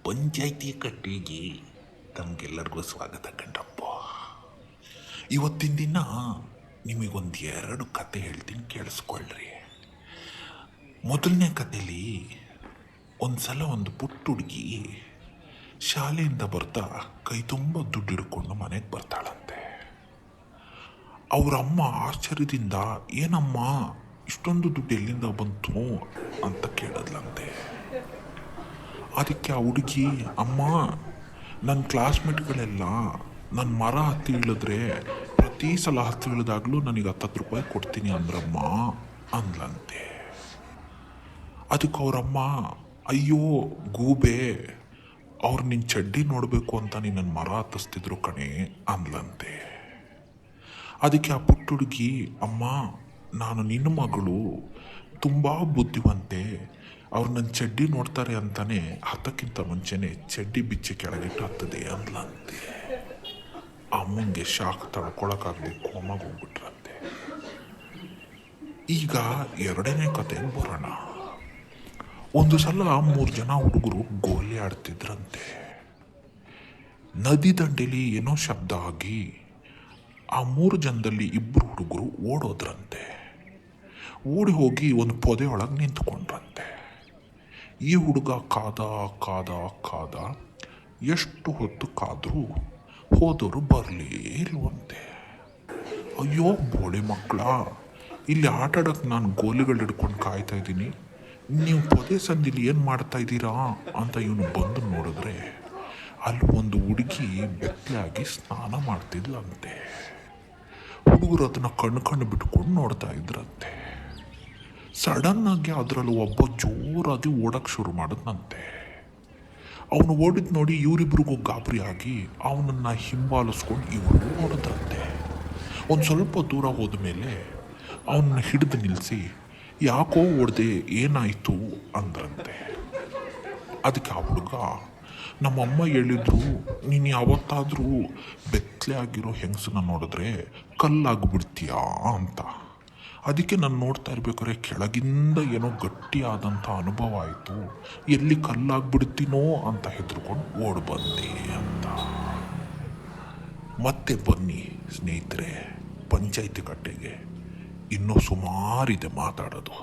ಪಂಚಾಯಿತಿ ಕಟ್ಟೆಗೆ ತಮಗೆಲ್ಲರಿಗೂ ಸ್ವಾಗತ ಕಣ್ರಪ್ಪ. ಇವತ್ತಿನ ದಿನ ನಿಮಗೊಂದು 2 ಕತೆ ಹೇಳ್ತೀನಿ, ಕೇಳಿಸ್ಕೊಳ್ರಿ. ಮೊದಲನೇ ಕಥೆಯಲ್ಲಿ ಒಂದು ಸಲ ಒಂದು ಪುಟ್ಟ ಹುಡುಗಿ ಶಾಲೆಯಿಂದ ಬರ್ತಾ ಕೈ ತುಂಬ ದುಡ್ಡು ಹಿಡ್ಕೊಂಡು ಮನೆಗೆ ಬರ್ತಾಳಂತೆ. ಅವರಮ್ಮ ಆಶ್ಚರ್ಯದಿಂದ, ಏನಮ್ಮ ಇಷ್ಟೊಂದು ದುಡ್ಡು ಎಲ್ಲಿಂದ ಬಂತು ಅಂತ ಕೇಳಿದ್ಲಂತೆ. ಅದಕ್ಕೆ ಆ ಹುಡುಗಿ, ಅಮ್ಮ ನನ್ನ ಕ್ಲಾಸ್ಮೇಟ್ಗಳೆಲ್ಲ ನನ್ನ ಮರ ಹತ್ತಿ ಇಳಿದ್ರೆ ಪ್ರತಿ ಸಲ ಹತ್ತಿ ಇಳಿದಾಗಲೂ ನನಗೆ 10 ರೂಪಾಯಿ ಕೊಡ್ತೀನಿ ಅಂದ್ರಮ್ಮ ಅಂದ್ಲಂತೆ. ಅದಕ್ಕೆ ಅವರಮ್ಮ, ಅಯ್ಯೋ ಗೂಬೆ, ಅವ್ರು ನಿನ್ನ ಚಡ್ಡಿ ನೋಡಬೇಕು ಅಂತ ನೀನು ನನ್ನ ಮರ ಹತ್ತಿಸ್ತಿದ್ರು ಕಣೆ ಅಂದ್ಲಂತೆ. ಅದಕ್ಕೆ ಆ ಪುಟ್ಟ ಹುಡುಗಿ, ಅಮ್ಮ ನಾನು ನಿನ್ನ ಮಗಳು, ತುಂಬ ಬುದ್ಧಿವಂತೆ, ಅವ್ರು ನನ್ನ ಚಡ್ಡಿ ನೋಡ್ತಾರೆ ಅಂತಾನೆ ಹತ್ತಕ್ಕಿಂತ ಮುಂಚೆನೆ ಚಡ್ಡಿ ಬಿಚ್ಚಿ ಕೆಳಗಿಟ್ಟು ಹತ್ತದೆ ಅಂದ್ಲಂತೆ. ಅಮ್ಮಂಗೆ ಶಾಕ್ ತಡ್ಕೊಳಕ್ಕಾಗಲಿ ಕೋಮಾಗ ಹೋಗ್ಬಿಟ್ರಂತೆ. ಈಗ 2ನೇ ಕಥೆಗೆ ಬರೋಣ. ಒಂದು ಸಲ 3 ಜನ ಹುಡುಗರು ಗೋಲಿ ಆಡ್ತಿದ್ರಂತೆ. ನದಿ ದಂಡೆಲಿ ಏನೋ ಶಬ್ದ ಆಗಿ ಆ 3 ಜನದಲ್ಲಿ 2 ಹುಡುಗರು ಓಡೋದ್ರಂತೆ. ಓಡಿ ಹೋಗಿ ಒಂದು ಪೊದೆ ಒಳಗೆ ನಿಂತ್ಕೊಂಡ್ರಂತೆ. ಈ ಹುಡುಗ ಕಾದ ಕಾದ ಕಾದ, ಎಷ್ಟು ಹೊತ್ತು ಕಾದರೂ ಹೋದವರು ಬರಲೇ ಇಲ್ವಂತೆ. ಅಯ್ಯೋ ಬೋಳಿ ಮಕ್ಕಳ, ಇಲ್ಲಿ ಆಟ ಆಡೋಕ್ಕೆ ನಾನು ಗೋಲಿಗಳು ಹಿಡ್ಕೊಂಡು ಕಾಯ್ತಾ ಇದ್ದೀನಿ, ನೀವು ಪೊದೆ ಸಂದಿಲಿ ಏನು ಮಾಡ್ತಾ ಇದ್ದೀರಾ ಅಂತ ಇವನು ಬಂದು ನೋಡಿದ್ರೆ ಅಲ್ಲಿ ಒಂದು ಹುಡುಗಿ ಬೆತ್ತಲಾಗಿ ಸ್ನಾನ ಮಾಡ್ತಿದ್ಲಂತೆ. ಹುಡುಗರು ಅದನ್ನು ಕಣ್ಣು ಬಿಟ್ಕೊಂಡು ನೋಡ್ತಾ ಇದ್ರಂತೆ. ಸಡನ್ನಾಗಿ ಅದರಲ್ಲಿ ಒಬ್ಬ ಜೋರಾಗಿ ಓಡಕ್ಕೆ ಶುರು ಮಾಡಿದ್ನಂತೆ. ಅವನು ಓಡಿದ್ ನೋಡಿ ಇವರಿಬ್ರಿಗೂ ಗಾಬರಿಯಾಗಿ ಅವನನ್ನು ಹಿಂಬಾಲಿಸ್ಕೊಂಡು ಇವರು ಓಡಿದ್ರಂತೆ. ಒಂದು ಸ್ವಲ್ಪ ದೂರ ಹೋದ ಮೇಲೆ ಅವನನ್ನು ಹಿಡಿದು ನಿಲ್ಲಿಸಿ, ಯಾಕೋ ಓಡ್ದೆ, ಏನಾಯಿತು ಅಂದ್ರಂತೆ. ಅದಕ್ಕೆ ಆ ಹುಡುಗ, ನಮ್ಮಮ್ಮ ಹೇಳಿದ್ರು, ನೀನು ಯಾವತ್ತಾದರೂ ಬೆತ್ತಲೆ ಆಗಿರೋ ಹೆಂಗಸನ್ನ ನೋಡಿದ್ರೆ ಕಲ್ಲಾಗ್ಬಿಡ್ತೀಯಾ ಅಂತ. ಅದಕ್ಕೆ ನಾನು ನೋಡ್ತಾ ಇರ್ಬೇಕಾದ್ರೆ ಕೆಳಗಿಂದ ಏನೋ ಗಟ್ಟಿಯಾದಂಥ ಅನುಭವ ಆಯಿತು, ಎಲ್ಲಿ ಕಲ್ಲಾಗ್ಬಿಡ್ತೀನೋ ಅಂತ ಹೆದರ್ಕೊಂಡು ಓಡಿ ಬಂದೆ ಅಂತ. ಮತ್ತೆ ಬನ್ನಿ ಸ್ನೇಹಿತರೆ, ಪಂಚಾಯಿತಿ ಕಟ್ಟೆಗೆ ಇನ್ನೂ ಸುಮಾರಿದೆ ಮಾತಾಡೋದು.